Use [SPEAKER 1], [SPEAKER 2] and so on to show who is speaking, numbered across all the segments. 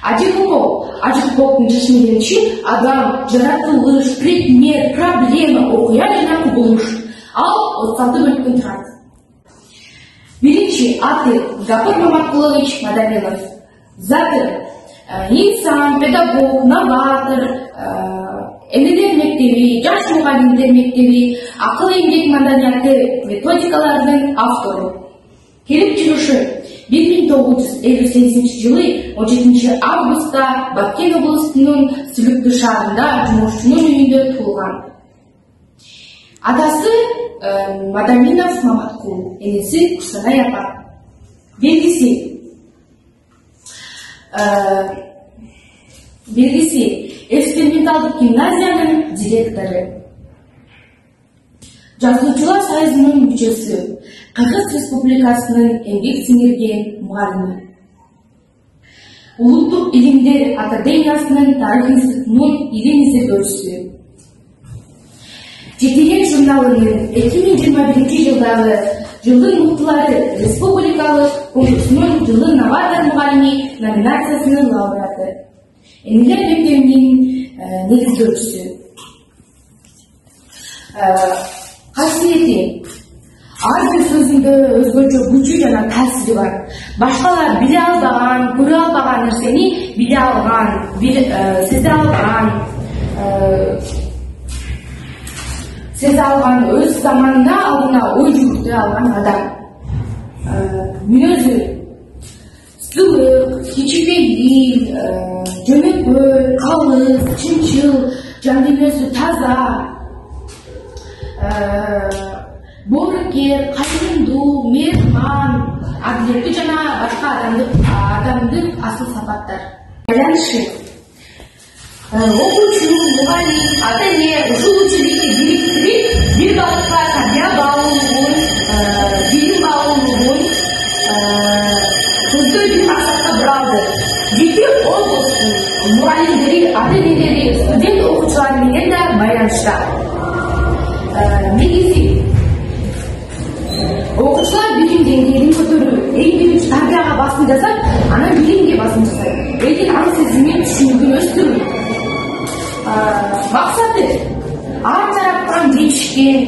[SPEAKER 1] Ажык Боктун чечмегенчи адам, жаратылыш, предмет, проблема, окуя жана кубулуш. Ал 36 бөлүктөн турат. Биринчи аты Гапар Маматкулович Мадаменов. Заты инсан, педагог, новатор, энелер мектеби, жаш мугалимдер мектеби, акыл эмгек маданияты методикаларынын автору. Келип чыгышы 1958 жылы 17 августта Баткен областынын Сүлүктүү шаарында жумушчунун үйүндө туулган. Атасы Мадаменов Маматкул, энеси Курсанай апа. Белгиси эксперименталдык гимназиянын директору. Жазуучулар союзунун мүчөсү, Кыргыз Республикасынын эмгек сиңирген мугалими. Улуттук илимдер академиясынын тарых институтунун илим изилдөөчүсү. Жетиген журналынын 2021 жылдагы жылдын муктулары республикалык конкурсунун жылдын новатор мугалими номинациясынын лауреаты. Энелер мектебинин негиздөөчүсү. Касиети ар бир сөзүндө өзгөчө күчү жана таасири бар. Башкалар биле албаган, көрө албаган нерсени биле алган, сезе алган, өз заманында алдына ой жүгүртө алган адам. Мүнөзү сылык, кичинекей, жөнөкөй, калыс, чынчыл, жан дүйнөсү таза, боорукер, кайрымдуу, мейман, адилеттүү жана башка адамдык асыл сапаттар. Байланышы окуучу, мугалим, ата-эне ушул училищти бириктирип, бир багытка тарбия баалуулугун, билим баалуулугун көздөйдү максатка буралды. Жеке облустун мугалимдери, ата-энелери, студент окуучулар менен да байланышта. Негизи окуучулар билим деңгээлин көтөрүү, эң биринчи тарбияга басым жасап, анан билимге басым жасайт. Элдин аң сезимин, түшүнүгүн өстүрүү. Максаты ар тараптан жетишкен,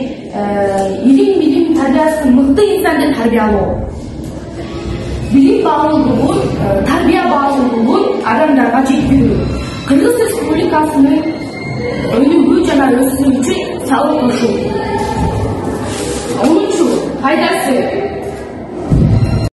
[SPEAKER 1] илим тарбиясын мыкты инсанды тарбиялоо. Билим баалуулугун, тарбия баалуулугун адамдарга жеткирүү. Кыргыз Республикасынын өнүгүү жана өсүү үчүн салым кошуу. 10-пайдасы